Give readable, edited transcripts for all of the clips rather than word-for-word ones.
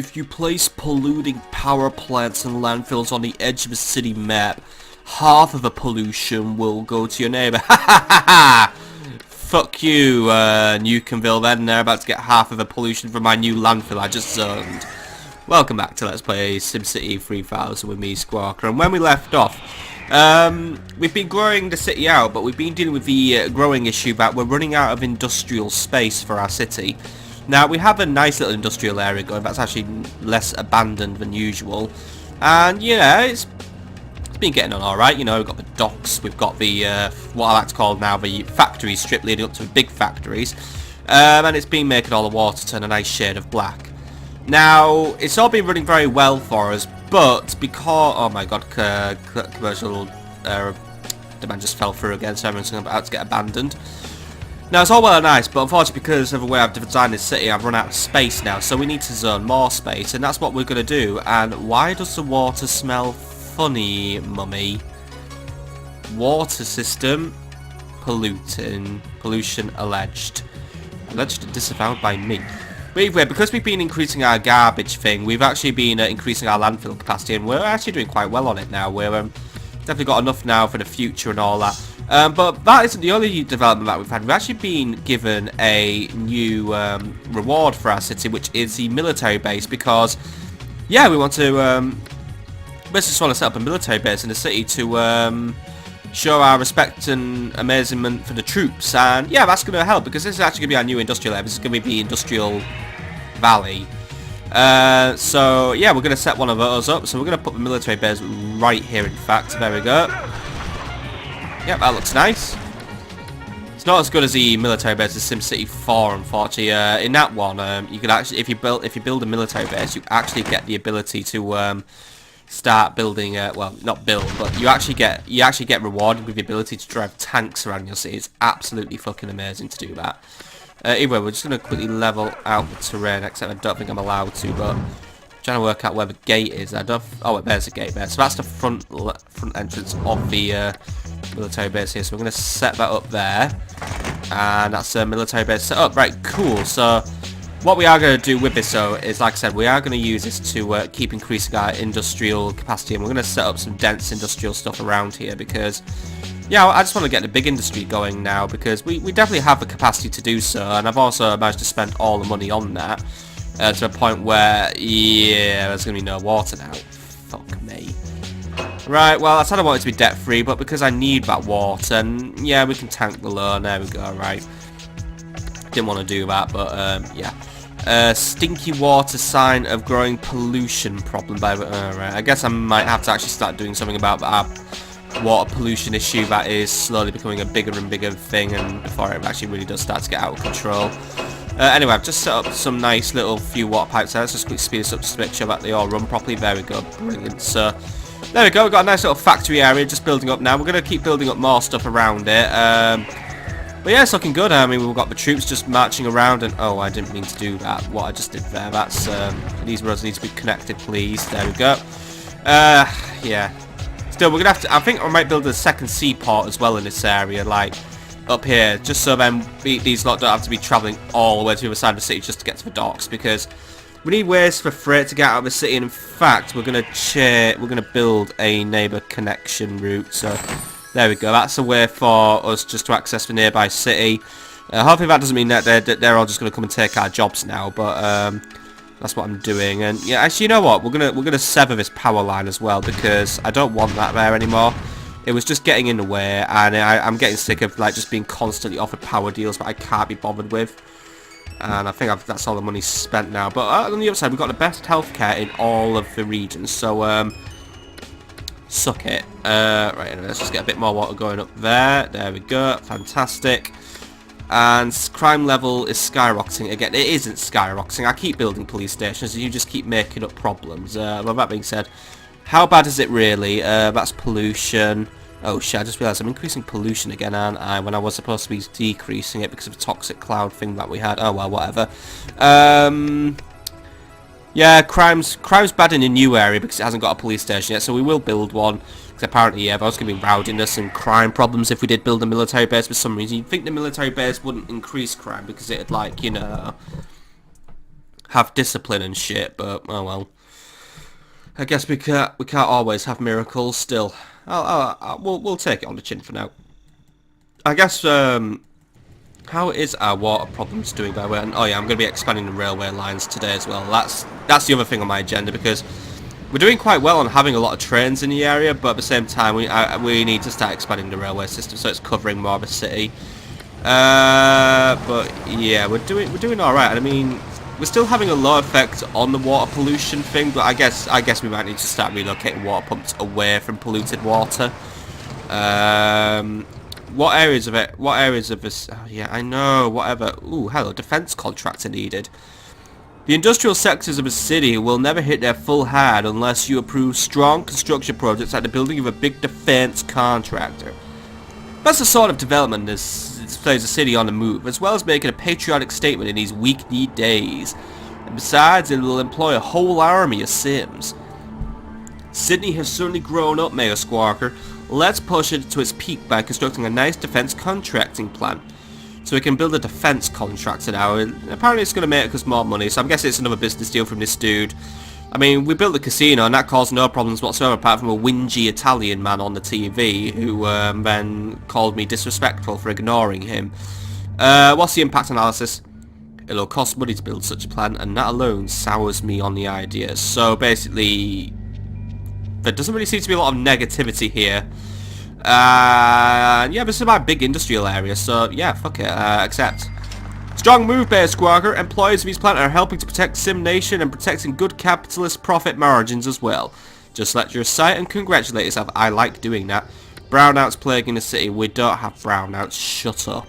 if you place polluting power plants and landfills on the edge of a city map, half of the pollution will go to your neighbour. Ha ha ha ha! Fuck you, Newcomville then. They're about to get half of the pollution from my new landfill I just zoned. Welcome back to Let's Play Simcity 3000 with me, Skwalker. And when we left off, we've been growing the city out, but we've been dealing with the growing issue that we're running out of industrial space for our city. Now, we have a nice little industrial area going that's actually less abandoned than usual. And, you know, it's been getting on alright. You know, we've got the docks, we've got the, what I like to call now the factory strip leading up to the big factories. And it's been making all the water turn a nice shade of black. Now, it's all been running very well for us, but because... Oh my god, commercial demand just fell through again, so everyone's about to get abandoned. Now, it's all well and nice, but unfortunately because of the way I've designed this city, I've run out of space now, so we need to zone more space, and that's what we're going to do. And why does the water smell funny, mummy? Water system pollution alleged and disavowed by me. But anyway, because we've been increasing our garbage thing, we've actually been increasing our landfill capacity, and we're actually doing quite well on it now. We're definitely got enough now for the future and all that. But that isn't the only development that we've had. We've actually been given a new reward for our city, which is the military base, because, yeah, we want to, basically just want to set up a military base in the city to show our respect and amazement for the troops. And, yeah, that's going to help, because this is actually going to be our new industrial area. This is going to be the industrial valley. So, yeah, we're going to set one of those up. So we're going to put the military base right here, in fact. There we go. Yep, that looks nice. It's not as good as the military base as SimCity 4, unfortunately. In that one, you can actually, if you build a military base, you actually get the ability to start building. Well, not build, but you actually get rewarded with the ability to drive tanks around your city. It's absolutely fucking amazing to do that. Anyway, we're just gonna quickly level out the terrain, except I don't think I'm allowed to, but I'm trying to work out where the gate is. Oh, there's a gate there. So that's the front entrance of the military base here. So we're going to set that up there. And that's a military base set up. Right, cool. So what we are going to do with this, though, is, like I said, we are going to use this to keep increasing our industrial capacity. And we're going to set up some dense industrial stuff around here because, yeah, I just want to get the big industry going now because we definitely have the capacity to do so. And I've also managed to spend all the money on that. To a point where, yeah, there's going to be no water now. Fuck me. Right, well, I said I wanted to be debt-free, but because I need that water, and yeah, we can tank the loan. There we go, right. Didn't want to do that, but, yeah. Stinky water, sign of growing pollution problem. Alright, I guess I might have to actually start doing something about that water pollution issue that is slowly becoming a bigger and bigger thing, and before it actually really does start to get out of control. Anyway, I've just set up some nice little few water pipes there. Let's just quickly speed this up just to make sure that they all run properly. There we go, brilliant. So, there we go, we've got a nice little factory area just building up now. We're going to keep building up more stuff around it. But yeah, it's looking good. I mean, we've got the troops just marching around and... Oh, I didn't mean to do that. What I just did there, that's... these roads need to be connected, please. There we go. Yeah. Still, we're going to have to... I think I might build a second seaport as well in this area, like... up here, just so then these lot don't have to be travelling all the way to the other side of the city just to get to the docks, because we need ways for freight to get out of the city, and in fact we're gonna build a neighbour connection route. So there we go, that's a way for us just to access the nearby city. Hopefully that doesn't mean that they're all just gonna come and take our jobs now, but that's what I'm doing. And yeah, actually, you know what, we're gonna sever this power line as well, because I don't want that there anymore. It was just getting in the way, and I'm getting sick of like just being constantly offered power deals that I can't be bothered with. And I think that's all the money spent now. But on the other side, we've got the best healthcare in all of the regions, so suck it. Right, anyway, let's just get a bit more water going up there. There we go, fantastic. And crime level is skyrocketing again. It isn't skyrocketing. I keep building police stations, and you just keep making up problems. Well, that being said, how bad is it really? That's pollution. Oh shit, I just realised I'm increasing pollution again, aren't I? When I was supposed to be decreasing it because of a toxic cloud thing that we had. Oh well, whatever. Yeah, crime's bad in a new area because it hasn't got a police station yet, so we will build one. Because apparently, yeah, there's going to be rowdiness and crime problems if we did build a military base for some reason. You'd think the military base wouldn't increase crime because it'd, like, you know... have discipline and shit, but oh well. I guess we can't always have miracles. Still, we'll take it on the chin for now. I guess how is our water problems doing, by the way? And, oh yeah, I'm going to be expanding the railway lines today as well. That's the other thing on my agenda, because we're doing quite well on having a lot of trains in the area, but at the same time we need to start expanding the railway system so it's covering more of a city. But yeah, we're doing all right. And I mean, we're still having a low effect on the water pollution thing, but I guess we might need to start relocating water pumps away from polluted water. What areas of it? What areas of this? Oh, yeah, I know. Whatever. Ooh, hello. Defense contractor needed. The industrial sectors of a city will never hit their full height unless you approve strong construction projects like the building of a big defense contractor. That's the sort of development this plays a city on the move, as well as making a patriotic statement in these weak-kneed days. And besides, it will employ a whole army of Sims. Sydney has certainly grown up, Mayor Skwalker. Let's push it to its peak by constructing a nice defense contracting plan. So we can build a defense contractor now, and apparently it's going to make us more money, so I'm guessing it's another business deal from this dude. I mean, we built the casino, and that caused no problems whatsoever, apart from a whingy Italian man on the TV, who then called me disrespectful for ignoring him. What's the impact analysis? It'll cost money to build such a plan, and that alone sours me on the idea. So basically, there doesn't really seem to be a lot of negativity here. Yeah, this is my big industrial area, so yeah, fuck it, accept. Strong move there, Skwalker. Employees of these plant are helping to protect Sim Nation and protecting good capitalist profit margins as well. Just let your sight and congratulate yourself. I like doing that. Brownouts plaguing the city. We don't have brownouts. Shut up.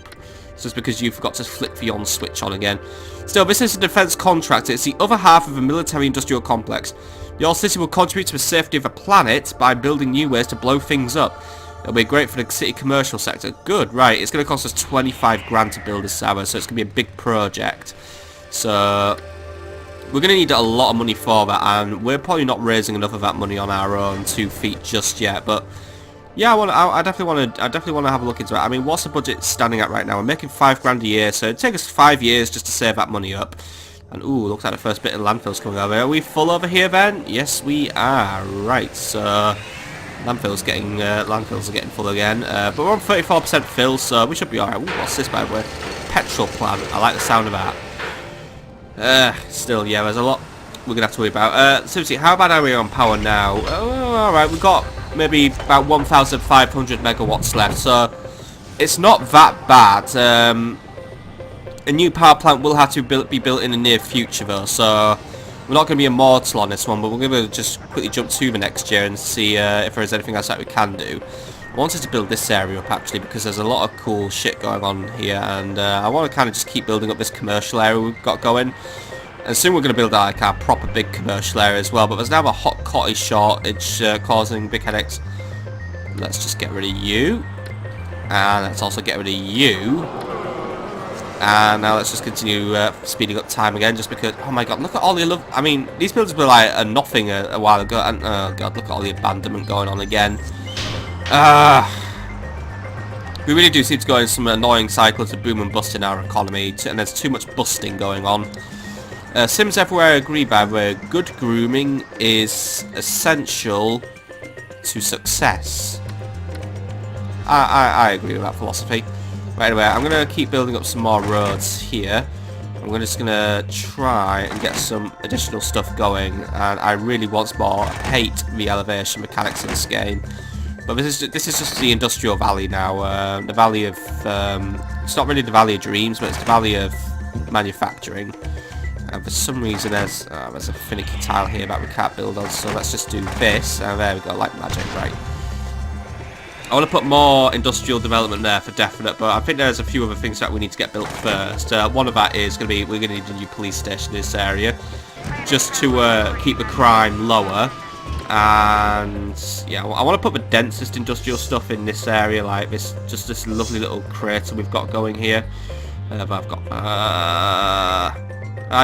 It's just because you forgot to flip the on switch on again. Still, this is a defense contractor. It's the other half of a military-industrial complex. Your city will contribute to the safety of the planet by building new ways to blow things up. It'll be great for the city commercial sector. Good, right. It's going to cost us 25 grand to build this tower, so it's going to be a big project. So we're going to need a lot of money for that, and we're probably not raising enough of that money on our own 2 feet just yet. But yeah, I definitely want to have a look into it. I mean, what's the budget standing at right now? We're making 5 grand a year, so it'd take us 5 years just to save that money up. And ooh, looks like the first bit of landfill's coming over. Are we full over here, Ben? Yes, we are. Right, so landfills are getting full again, but we're on 34% fill, so we should be alright. What's this, by the way? Petrol plant. I like the sound of that. Still, yeah, there's a lot we're gonna have to worry about. Seriously, how bad are we on power now? Oh, alright, we've got maybe about 1,500 megawatts left, so it's not that bad. A new power plant will have to be built in the near future, though, so we're not going to be immortal on this one, but we're going to just quickly jump to the next year and see if there is anything else that we can do. I wanted to build this area up, actually, because there's a lot of cool shit going on here, and I want to kind of just keep building up this commercial area we've got going. And soon we're going to build like our proper big commercial area as well, but there's now a hot cottage shortage causing big headaches. Let's just get rid of you. And let's also get rid of you. And now let's just continue speeding up time again, just because, oh my god, look at all the I mean, these buildings were like a nothing a while ago, and oh god, look at all the abandonment going on again. We really do seem to go in some annoying cycles of boom and bust in our economy, and there's too much busting going on. Sims everywhere agree, by the way, good grooming is essential to success. I agree with that philosophy. Right, anyway, I'm going to keep building up some more roads here. I'm just going to try and get some additional stuff going. And I really once more hate the elevation mechanics in this game. But this is just the industrial valley now. The valley of... it's not really the valley of dreams, but it's the valley of manufacturing. And for some reason there's a finicky tile here that we can't build on. So let's just do this. And there we go, like magic, right. I want to put more industrial development there for definite, but I think there's a few other things that we need to get built first. One of that is going to be, we're going to need a new police station in this area, just to keep the crime lower. And yeah, I want to put the densest industrial stuff in this area, like this, just this lovely little crater we've got going here. But I've got,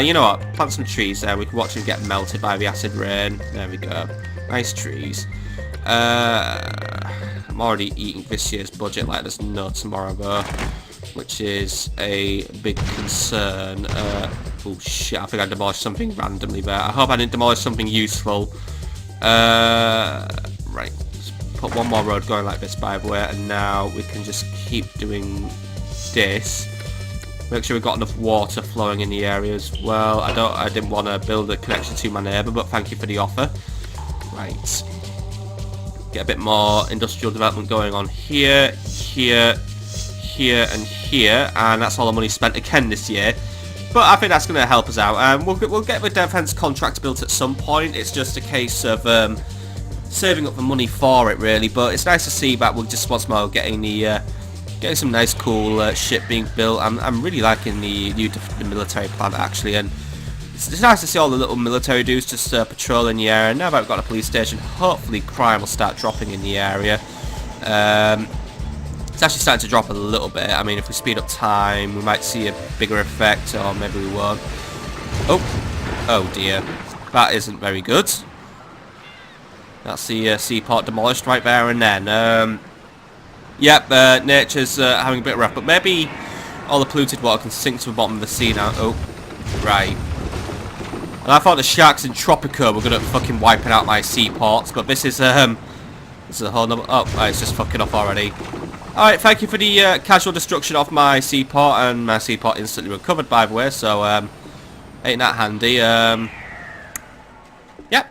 you know what, plant some trees there, we can watch them get melted by the acid rain. There we go, nice trees. I'm already eating this year's budget like there's no tomorrow though, which is a big concern. Oh shit, I think I demolished something randomly there. I hope I didn't demolish something useful. Right, let's put one more road going like this, by the way, and now we can just keep doing this. Make sure we've got enough water flowing in the area as well. I didn't want to build a connection to my neighbour, but thank you for the offer. Right. Get a bit more industrial development going on here, here, here, and here, and that's all the money spent again this year. But I think that's going to help us out. We'll get the defence contract built at some point. It's just a case of saving up the money for it, really. But it's nice to see that we're just once more getting some nice, cool shit being built. I'm really liking the military plant, actually, and it's nice to see all the little military dudes just patrolling the area. Now that we've got a police station, hopefully crime will start dropping in the area. It's actually starting to drop a little bit. I mean, if we speed up time, we might see a bigger effect, or maybe we won't. Oh dear. That isn't very good. That's the seaport demolished right there and then. Yep, nature's having a bit of rough, but maybe all the polluted water can sink to the bottom of the sea now. Oh, right. And I thought the sharks in Tropico were gonna fucking wiping out my seaports, but this is a whole nother. Oh, right, it's just fucking off already. Alright, thank you for the casual destruction of my seaport, and my seaport instantly recovered, by the way, so, ain't that handy. Yeah,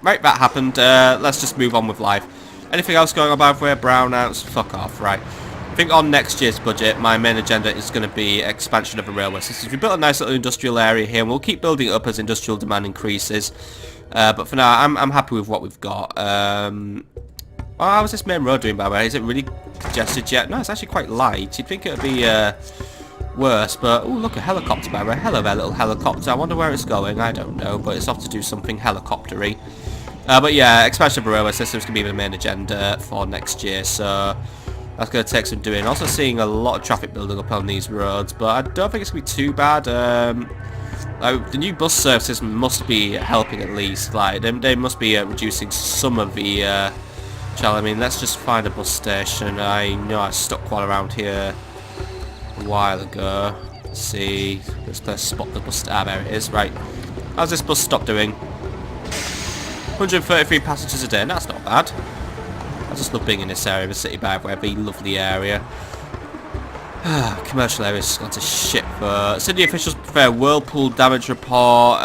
right, that happened. Let's just move on with life. Anything else going on, by the way? Brownouts? Fuck off, right. I think on next year's budget, my main agenda is going to be expansion of the railway system. We built a nice little industrial area here, and we'll keep building it up as industrial demand increases. But for now, I'm happy with what we've got. Oh, how's this main road doing, by the way? Is it really congested yet? No, it's actually quite light. You'd think it would be worse, but... Oh, look, a helicopter, by the way. Hello there, little helicopter. I wonder where it's going. I don't know, but it's off to do something helicopter-y. But yeah, expansion of the railway system is going to be the main agenda for next year, so... That's going to take some doing. Also seeing a lot of traffic building up on these roads, but I don't think it's going to be too bad. The new bus services must be helping at least. Like, they must be reducing some of the... I mean, let's just find a bus station. I know I stuck one around here a while ago. Let's see. Let's spot the bus. Ah, there it is. Right. How's this bus stop doing? 133 passengers a day. That's not bad. I just love being in this area of the city, by the way. Very lovely area. Commercial area's gone to shit for... City officials prepare whirlpool damage report.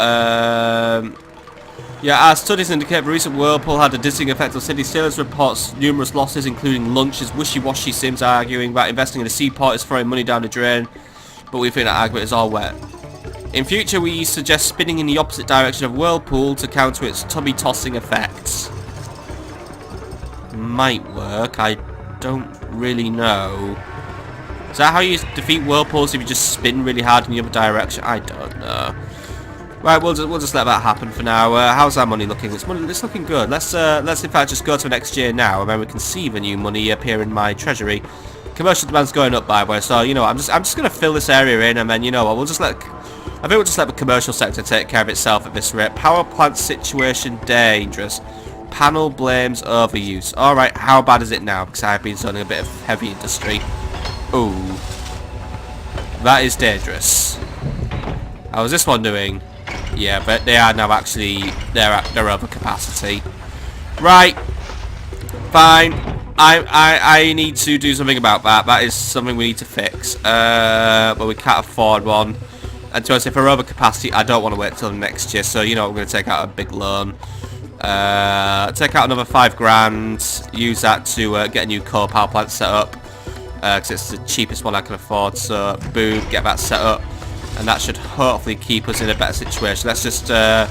Yeah, our studies indicate the recent whirlpool had a dizzying effect on City. Sailors reports numerous losses, including lunches. Wishy-washy Sims arguing that investing in a seaport is throwing money down the drain, but we think that argument is all wet. In future, we suggest spinning in the opposite direction of whirlpool to counter its tummy-tossing effects. Might work. I don't really know. Is that how you defeat whirlpools, if you just spin really hard in the other direction? I don't know. Right, we'll just let that happen for now. How's our money looking? It's looking good. Let's in fact just go to next year now, and then we can see the new money appear in my treasury. Commercial demand's going up, by the way, so you know I'm just gonna fill this area in, and then you know what, I think we'll just let the commercial sector take care of itself at this rate. Power plant situation dangerous. Panel blames overuse. All right, how bad is it now? Because I've been zoning a bit of heavy industry. Ooh, that is dangerous. How is this one doing? Yeah, but they are now actually they're over capacity. Right, fine. I need to do something about that. That is something we need to fix. But we can't afford one. And to be honest, if we're over capacity, I don't want to wait till next year. So you know, we're going to take out a big loan. Take out another 5 grand. Use that to get a new coal power plant set up. Because it's the cheapest one I can afford. So boom, get that set up. And that should hopefully keep us in a better situation. Let's just let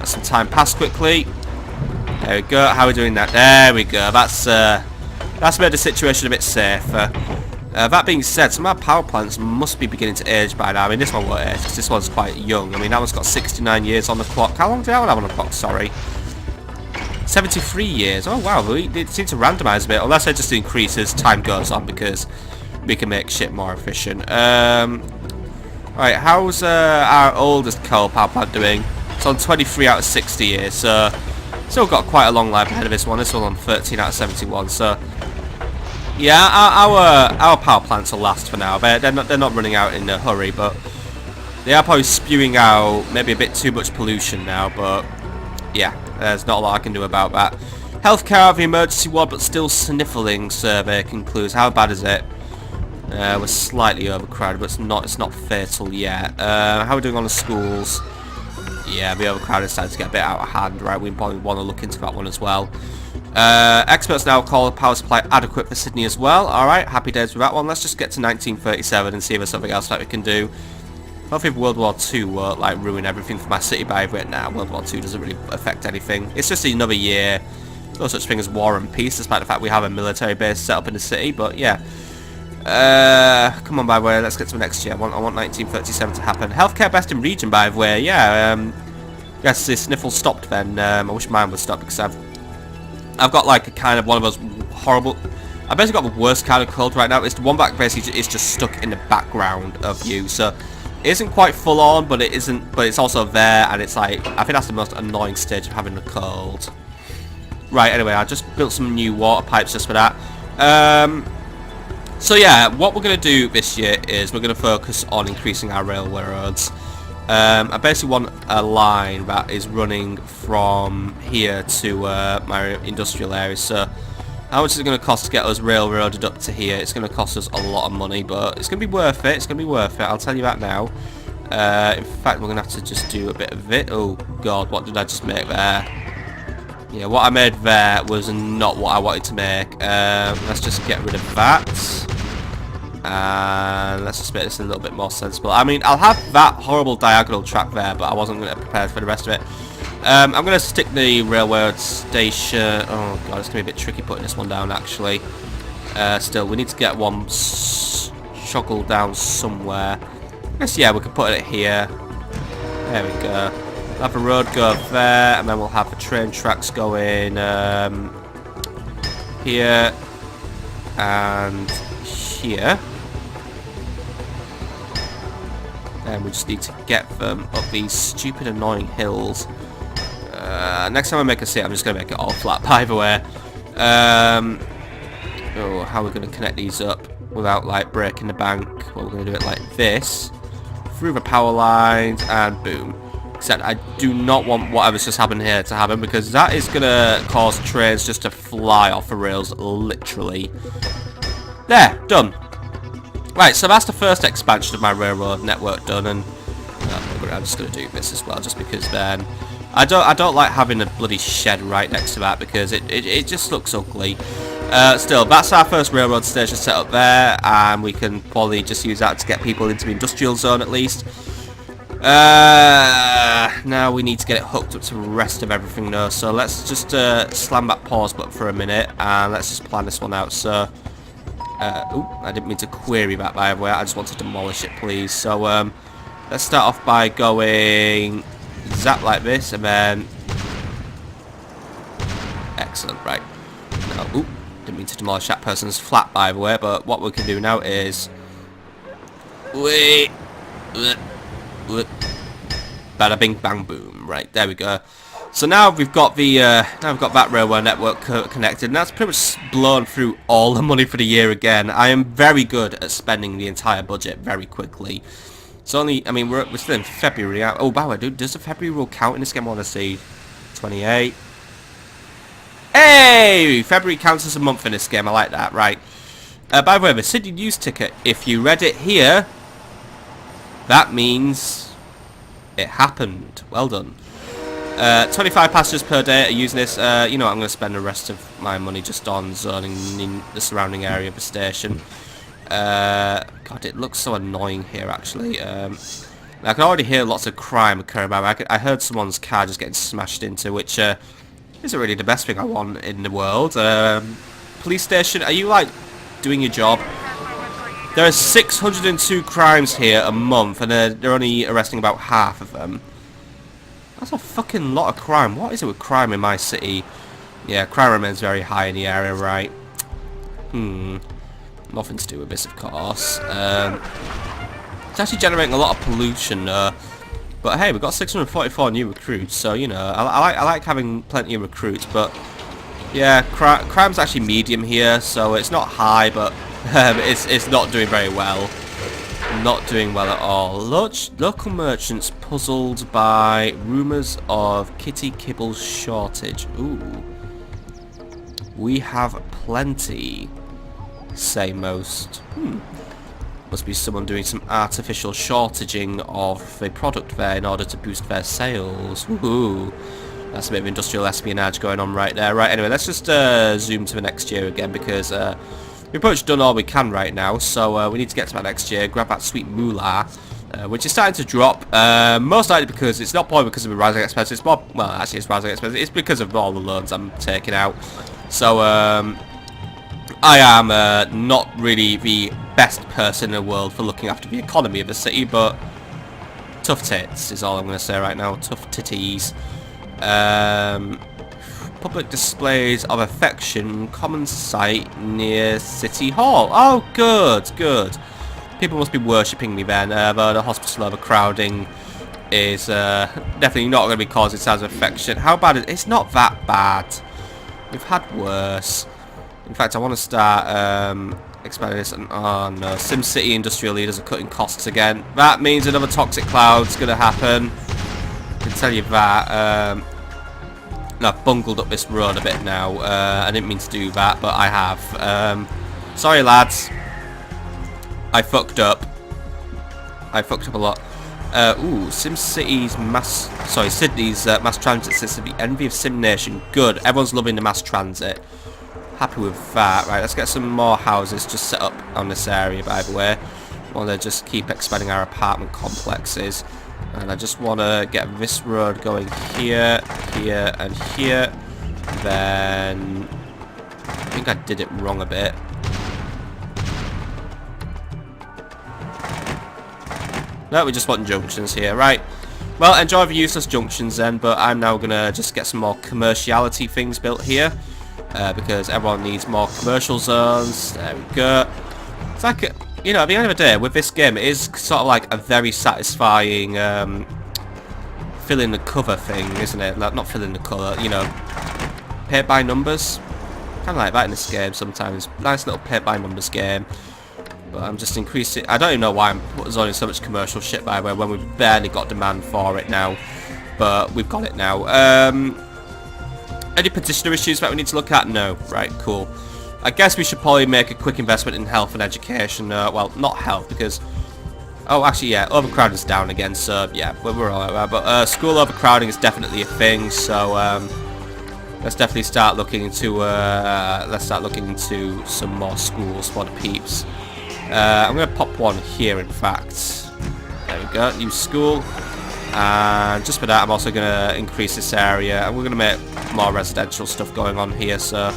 some time pass quickly. There we go. How are we doing that? There we go. That's made the situation a bit safer. That being said, some of our power plants must be beginning to age by now. I mean, this one won't age because this one's quite young. I mean, that one's got 69 years on the clock. How long did that one have on the clock? Sorry. 73 years. Oh, wow. It seems to randomise a bit. Unless it just increases as time goes on because we can make shit more efficient. Right, how's our oldest coal power plant doing? It's on 23 out of 60 years, so still got quite a long life ahead of this one. This one on 13 out of 71, so yeah, our power plants will last for now. They're not running out in a hurry, but They are probably spewing out maybe a bit too much pollution now, but yeah, there's not a lot I can do about that. Healthcare of the emergency ward, but still sniffling. Survey concludes. How bad is it? We're slightly overcrowded, but it's not fatal yet. How are we doing on the schools? Yeah, the overcrowded starting to get a bit out of hand, right? We probably want to look into that one as well. Experts now call the power supply adequate for Sydney as well. Alright, happy days with that one. Let's just get to 1937 and see if there's something else that we can do. Hopefully World War II won't like ruin everything for my city by right now. World War II doesn't really affect anything. It's just another year. No such thing as war and peace, despite the fact we have a military base set up in the city, but yeah. Come on, by the way, let's get to the next year. I want 1937 to happen. Healthcare best in region, by the way. Yeah, yes, the sniffle stopped then. I wish mine would stop because I've got like a kind of one of those horrible... I basically got the worst kind of cold right now. It's the one that basically is just stuck in the background of you, so it isn't quite full on, but it isn't. But it's also there, and it's like I think that's the most annoying stage of having a cold. Right. Anyway, I just built some new water pipes just for that. So yeah, what we're going to do this year is we're going to focus on increasing our railroads. I basically want a line that is running from here to my industrial area. So how much is it going to cost to get us railroaded up to here? It's going to cost us a lot of money, but it's going to be worth it. It's going to be worth it. I'll tell you that now. In fact, we're going to have to just do a bit of it. Oh god, what did I just make there? Yeah, what I made there was not what I wanted to make. Let's just get rid of that. And let's just make this a little bit more sensible. I mean, I'll have that horrible diagonal track there, but I wasn't going to prepare for the rest of it. I'm going to stick the railroad station... Oh god, it's going to be a bit tricky putting this one down, actually. Still, we need to get one shoggled down somewhere. I guess, yeah, we can put it here. There we go. We'll have a road go there, and then we'll have the train tracks going here and here. And we just need to get them up these stupid annoying hills. Next time I make a city, I'm just going to make it all flat, by the way. Oh, how are we going to connect these up without like breaking the bank? Well, we're going to do it like this. Through the power lines, and boom. Except I do not want whatever's just happened here to happen, because that is going to cause trains just to fly off the rails, literally. There, done. Right, so that's the first expansion of my railroad network done, and I'm just going to do this as well, just because then I don't like having a bloody shed right next to that, because it just looks ugly. Still, that's our first railroad station set up there, and we can probably just use that to get people into the industrial zone at least. Now we need to get it hooked up to the rest of everything though, so let's just slam that pause button for a minute, and let's just plan this one out. So, I didn't mean to query that, by the way, I just want to demolish it, please. So, let's start off by going zap like this, and then... Excellent, right. No, didn't mean to demolish that person's flat, by the way, but what we can do now is... Bada bing bang boom. Right, there we go. So now we've got the that railway network connected, and that's pretty much blown through all the money for the year again. I am very good at spending the entire budget very quickly. It's only, I mean, we're still in February. Oh, by the way, dude, does the February rule count in this game? I want to see 28. Hey, February counts as a month in this game. I like that. Right. By the way, the Sydney news ticket. If you read it here, that means it happened. Well done. 25 passengers per day are using this. You know what, I'm going to spend the rest of my money just on zoning in the surrounding area of the station. God, it looks so annoying here, actually. I can already hear lots of crime occurring about. I heard someone's car just getting smashed into, which isn't really the best thing I want in the world. Police station, are you, like, doing your job? There are 602 crimes here a month, and they're only arresting about half of them. That's a fucking lot of crime. What is it with crime in my city? Yeah, crime remains very high in the area, right? Nothing to do with this, of course. It's actually generating a lot of pollution, but hey, we've got 644 new recruits, so, you know, I like having plenty of recruits, but yeah, crime's actually medium here, so it's not high, but it's not doing very well. not doing well at all. Local merchants puzzled by rumours of kitty kibble shortage. Ooh. We have plenty, say most. Must be someone doing some artificial shortaging of a product there in order to boost their sales. Woohoo. That's a bit of industrial espionage going on right there. Right, anyway, let's just zoom to the next year again, because we've pretty much done all we can right now. So we need to get to that next year, grab that sweet moolah, which is starting to drop. Most likely because it's not probably because of the rising expenses. It's more, well, actually it's rising expenses. It's because of all the loans I'm taking out. So I am not really the best person in the world for looking after the economy of the city, but tough tits is all I'm going to say right now. Tough titties. Public displays of affection, common sight near City Hall. Oh, good, good. People must be worshipping me then, though the hospital overcrowding is definitely not going to be causing signs of affection. How bad is it? It's not that bad. We've had worse. In fact, I want to start expanding this. And, oh no, Simcity industrial leaders are cutting costs again. That means another toxic cloud's going to happen. I can tell you that. I've bungled up this road a bit now. I didn't mean to do that, but I have. Sorry, lads. I fucked up. I fucked up a lot. Sydney's mass transit system, the envy of Sim Nation. Good. Everyone's loving the mass transit. Happy with that. Right, let's get some more houses just set up on this area, by the way. I want to just keep expanding our apartment complexes. And I just want to get this road going here, here, and here. Then I think I did it wrong a bit. No, we just want junctions here, right? Well, enjoy the useless junctions then, but I'm now going to just get some more commerciality things built here. Because everyone needs more commercial zones. There we go. It's like, you know, at the end of the day, with this game, it is sort of like a very satisfying fill in the cover thing, isn't it? Like, not fill in the colour, you know, paint by numbers. Kind of like that in this game sometimes. Nice little paint by numbers game. But I'm just increasing. I don't even know why I'm zoning so much commercial shit, by the way, when we've barely got demand for it now. But we've got it now. Any petitioner issues that we need to look at? No. Right, cool. I guess we should probably make a quick investment in health and education. Well, not health, because... Oh, actually, yeah, overcrowding's down again, so, yeah, we're alright there. But school overcrowding is definitely a thing, so, let's definitely start looking into, some more schools for the peeps. I'm going to pop one here, in fact. There we go, new school. And just for that, I'm also going to increase this area, and we're going to make more residential stuff going on here, so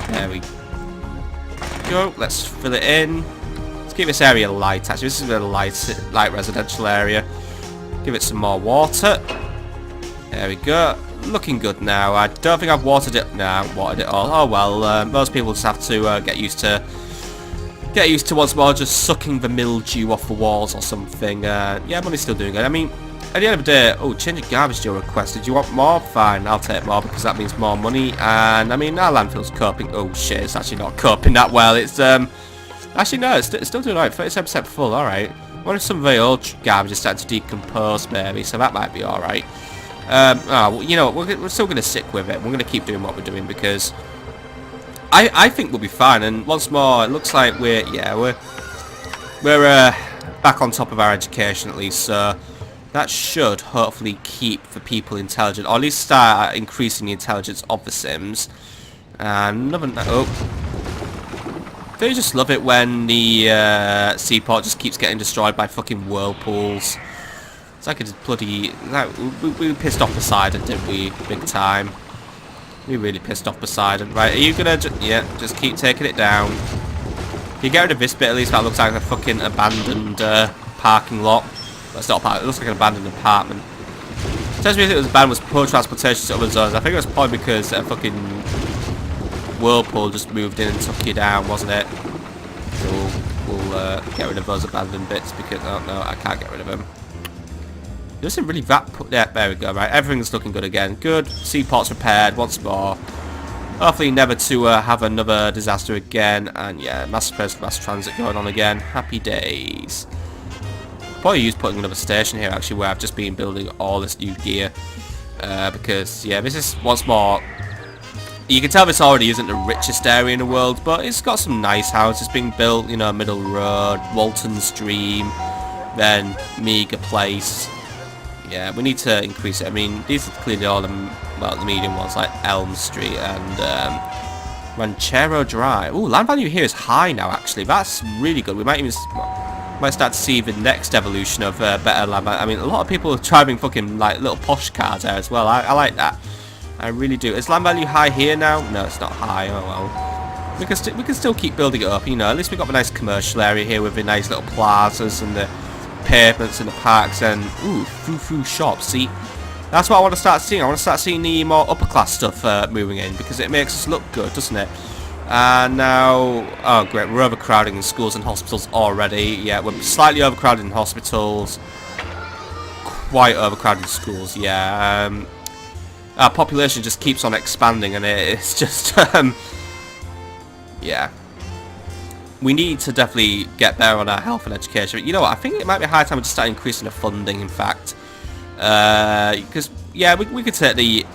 there we go. Let's fill it in. Let's keep this area light, actually. This is a light residential area. Give it some more water. There we go. Looking good now. I don't think I've watered it. Nah, I've watered it all. Oh well, most people just have to get used to once more just sucking the mildew off the walls or something. Yeah, money's still doing it. I mean, at the end of the day, oh, change of garbage deal requested. Do you want more? Fine, I'll take more because that means more money. And I mean, our landfill's coping. Oh shit, it's actually not coping that well. It's actually no, it's still doing alright. 37% full. All right. What if some of the old garbage is starting to decompose, maybe? So that might be all right. Well, you know, we're still going to stick with it. We're going to keep doing what we're doing because I think we'll be fine. And once more, it looks like we're back on top of our education at least. So that should hopefully keep the people intelligent, or at least start increasing the intelligence of the Sims. And another, don't you just love it when the seaport just keeps getting destroyed by fucking whirlpools? It's like it's bloody... we pissed off Poseidon, didn't we? Big time. We really pissed off Poseidon. Right, are you gonna... yeah, just keep taking it down. If you get rid of this bit, at least that looks like a fucking abandoned parking lot. That's not a park. It looks like an abandoned apartment. Tells me if it was abandoned was poor transportation to other zones. I think it was probably because a fucking whirlpool just moved in and took you down, wasn't it? So we'll get rid of those abandoned bits because... oh no, I can't get rid of them. It doesn't really that put... yeah, there we go, right. Everything's looking good again. Good. Seaport's repaired once more. Hopefully never to have another disaster again. And yeah, mass transit going on again. Happy days. Probably use putting another station here actually, where I've just been building all this new gear. Because yeah, this is once more. You can tell this already isn't the richest area in the world, but it's got some nice houses being built. You know, Middle Road, Walton Stream, then Meager Place. Yeah, we need to increase it. I mean, these are clearly all the medium ones, like Elm Street and Ranchero Drive. Ooh, land value here is high now, actually. That's really good. We might even start to see the next evolution of better land value. I mean, a lot of people are driving fucking, like, little posh cars there as well. I like that. I really do. Is land value high here now? No, it's not high. Oh, well. We can still keep building it up, you know. At least we've got a nice commercial area here with the nice little plazas and the pavements and the parks and, ooh, foo-foo shops. See, that's what I want to start seeing. I want to start seeing the more upper class stuff moving in, because it makes us look good, doesn't it? And now, oh great, we're overcrowding in schools and hospitals already. Yeah, we're slightly overcrowded in hospitals. Quite overcrowded in schools, yeah. Our population just keeps on expanding, and it's just, yeah. We need to definitely get better on our health and education. But you know what? I think it might be high time to start increasing the funding. In fact, because yeah, we could take the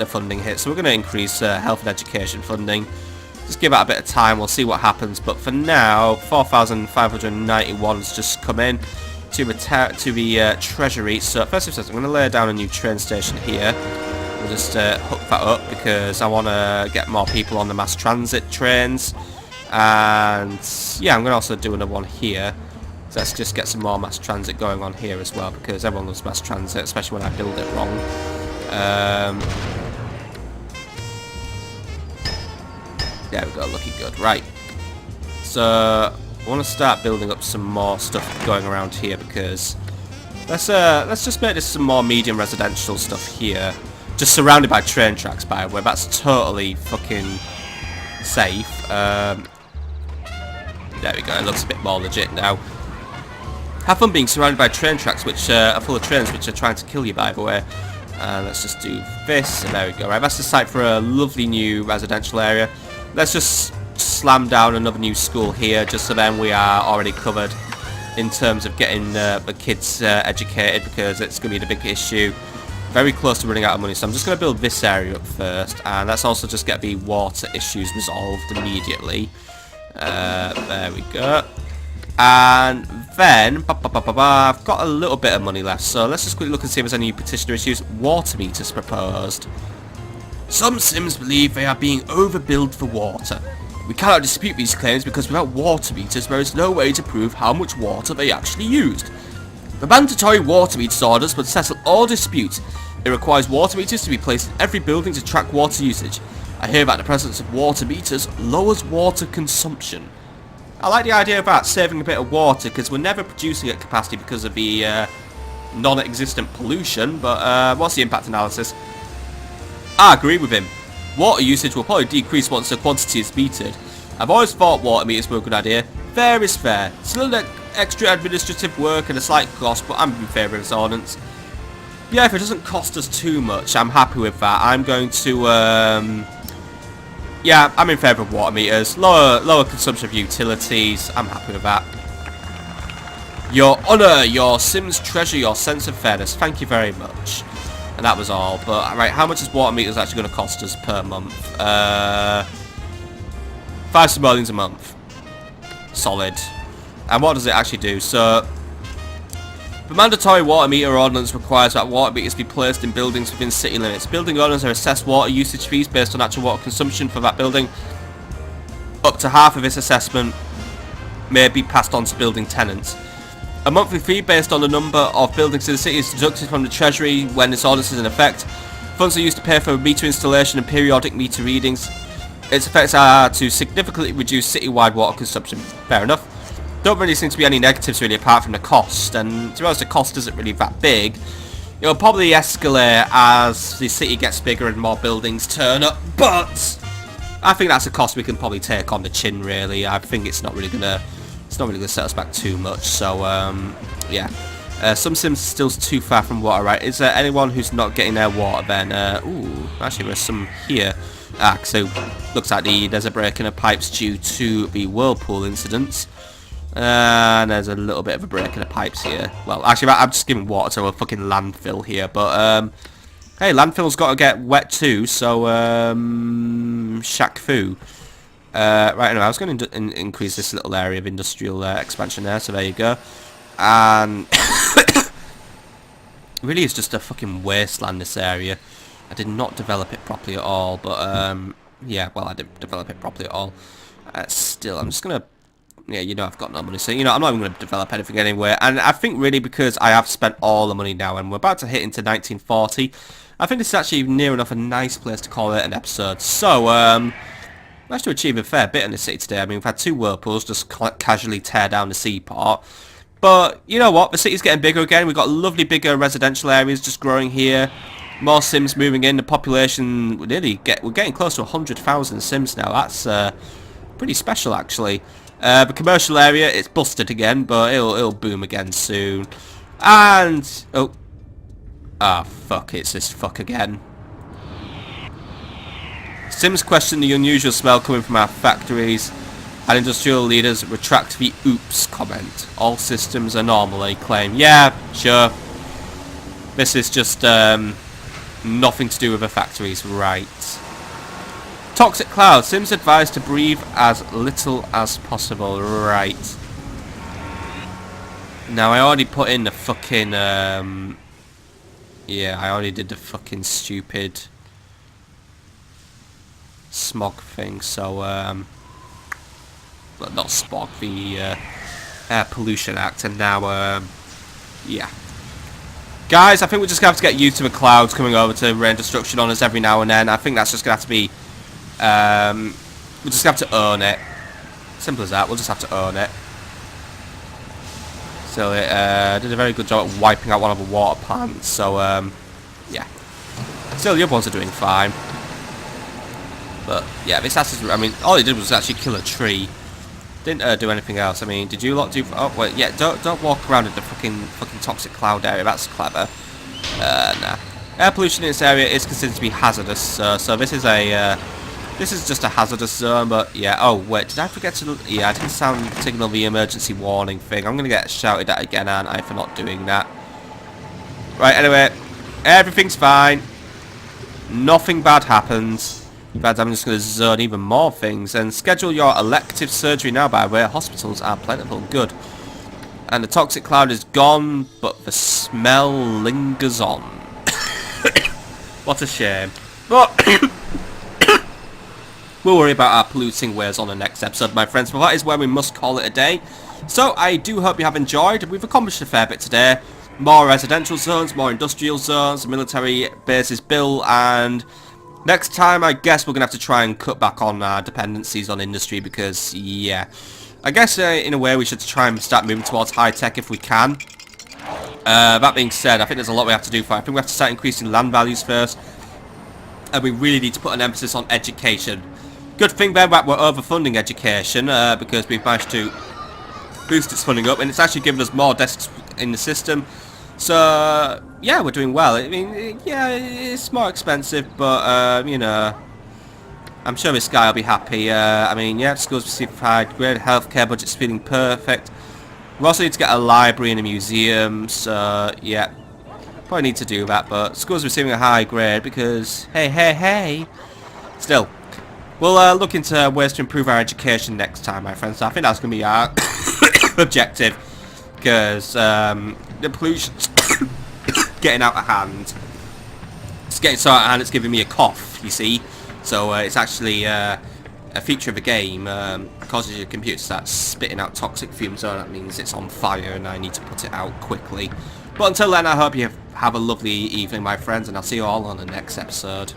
funding hit. So we're going to increase health and education funding. Just give it a bit of time. We'll see what happens. But for now, 4,591 has just come in to the treasury. So first of all, I'm going to lay down a new train station here. We'll just hook that up because I want to get more people on the mass transit trains. And yeah, I'm going to also do another one here. So let's just get some more mass transit going on here as well, because everyone loves mass transit, especially when I build it wrong. There we go, looking good. Right. So I want to start building up some more stuff going around here, because let's just make this some more medium residential stuff here. Just surrounded by train tracks, by the way. That's totally fucking safe. There we go, it looks a bit more legit now. Have fun being surrounded by train tracks which are full of trains which are trying to kill you, by the way. Let's just do this, and there we go. Right, that's the site for a lovely new residential area. Let's just slam down another new school here, just so then we are already covered in terms of getting the kids educated, because it's going to be the big issue. Very close to running out of money, so I'm just going to build this area up first, and let's also just get the water issues resolved immediately. There we go. And then, I've got a little bit of money left, so let's just quickly look and see if there's any petitioner issues. Water meters proposed. Some Sims believe they are being overbilled for water. We cannot dispute these claims because without water meters there is no way to prove how much water they actually used. The mandatory water meters orders would settle all disputes. It requires water meters to be placed in every building to track water usage. I hear that the presence of water meters lowers water consumption. I like the idea of that, saving a bit of water, because we're never producing at capacity because of the non-existent pollution, but what's the impact analysis? I agree with him. Water usage will probably decrease once the quantity is metered. I've always thought water meters were a good idea. Fair is fair. Still extra administrative work and a slight cost, but I'm in favour of this ordinance. Yeah, if it doesn't cost us too much, I'm happy with that. I'm going to, yeah, I'm in favour of water meters. Lower consumption of utilities. I'm happy with that. Your honour, your Sims treasure your sense of fairness. Thank you very much. And that was all. But, right, how much is water meters actually going to cost us per month? 5 simoleons a month. Solid. And what does it actually do? So, the mandatory water meter ordinance requires that water meters be placed in buildings within city limits. Building owners are assessed water usage fees based on actual water consumption for that building. Up to half of this assessment may be passed on to building tenants. A monthly fee based on the number of buildings in the city is deducted from the treasury when this ordinance is in effect. Funds are used to pay for meter installation and periodic meter readings. Its effects are to significantly reduce citywide water consumption. Fair enough. Don't really seem to be any negatives really apart from the cost, and to be honest the cost isn't really that big. It'll probably escalate as the city gets bigger and more buildings turn up, but I think that's a cost we can probably take on the chin really. I think it's not really gonna set us back too much, so yeah. Some Sims still too far from water, right? Is there anyone who's not getting their water then? Ooh, actually there's some here. So looks like there's a break in the pipes due to the whirlpool incidents. And there's a little bit of a break in the pipes here. Well, actually, I'm just giving water to a fucking landfill here. But, hey, landfill's got to get wet too. So, shaq fu. Right, anyway, I was going to increase this little area of industrial expansion there. So there you go. And really it's just a fucking wasteland, this area. I did not develop it properly at all. But, yeah, well, I didn't develop it properly at all. Still, I'm just going to... Yeah, you know I've got no money, so, you know, I'm not even going to develop anything anywhere. And I think really because I have spent all the money now and we're about to hit into 1940, I think this is actually near enough a nice place to call it an episode. So, managed to achieve a fair bit in the city today. I mean, we've had 2 whirlpools just casually tear down the seaport. But, you know what, the city's getting bigger again. We've got lovely bigger residential areas just growing here. More Sims moving in. The population, we're getting close to 100,000 Sims now. That's pretty special, actually. The commercial area, it's busted again, but it'll boom again soon. And fuck, it's this fuck again. Sims question the unusual smell coming from our factories, and industrial leaders retract the oops comment. All systems are normal, they claim. Yeah, sure. This is just nothing to do with the factories, right? Toxic cloud. Sims advised to breathe as little as possible. Right. Now, I already put in the fucking... yeah, I already did the fucking stupid smog thing. So, well, not smog, the Air Pollution Act. And now, yeah. Guys, I think we're just going to have to get used to the clouds coming over to rain destruction on us every now and then. I think that's just going to have to be... we'll just have to own it. Simple as that. We'll just have to own it. So it did a very good job at wiping out one of the water plants. So yeah. Still, the other ones are doing fine. But yeah, this has to. I mean, all it did was actually kill a tree. Didn't do anything else. I mean, did you lot do? Oh wait, yeah. Don't walk around in the fucking toxic cloud area. That's clever. Nah. Air pollution in this area is considered to be hazardous. So this is a. This is just a hazardous zone, but yeah. Oh wait, did I forget to? Yeah, I didn't signal the emergency warning thing. I'm gonna get shouted at again, aren't I, for not doing that? Right. Anyway, everything's fine. Nothing bad happens. In fact, I'm just gonna zone even more things and schedule your elective surgery now. By the way, hospitals are plentiful. Good. And the toxic cloud is gone, but the smell lingers on. What a shame. But. We'll worry about our polluting ways on the next episode, my friends, but that is where we must call it a day. So I do hope you have enjoyed. We've accomplished a fair bit today. More residential zones, more industrial zones, military bases built, and next time I guess we're going to have to try and cut back on our dependencies on industry because, yeah. I guess in a way we should try and start moving towards high-tech if we can. That being said, I think there's a lot we have to do for it. I think we have to start increasing land values first. And we really need to put an emphasis on education. Good thing then that we're overfunding education because we've managed to boost its funding up and it's actually given us more desks in the system. So, yeah, we're doing well. I mean, yeah, it's more expensive, but, you know, I'm sure this guy will be happy. I mean, yeah, schools specified, great healthcare budget's feeling perfect. We also need to get a library and a museum, so, yeah, probably need to do that, but schools receiving a high grade because, hey. Still. We'll look into ways to improve our education next time, my friends. So I think that's going to be our objective. Because the pollution's getting out of hand. It's getting so out of hand it's giving me a cough, you see. So it's actually a feature of the game. Causes your computer to start spitting out toxic fumes. So that means it's on fire and I need to put it out quickly. But until then, I hope you have a lovely evening, my friends. And I'll see you all on the next episode.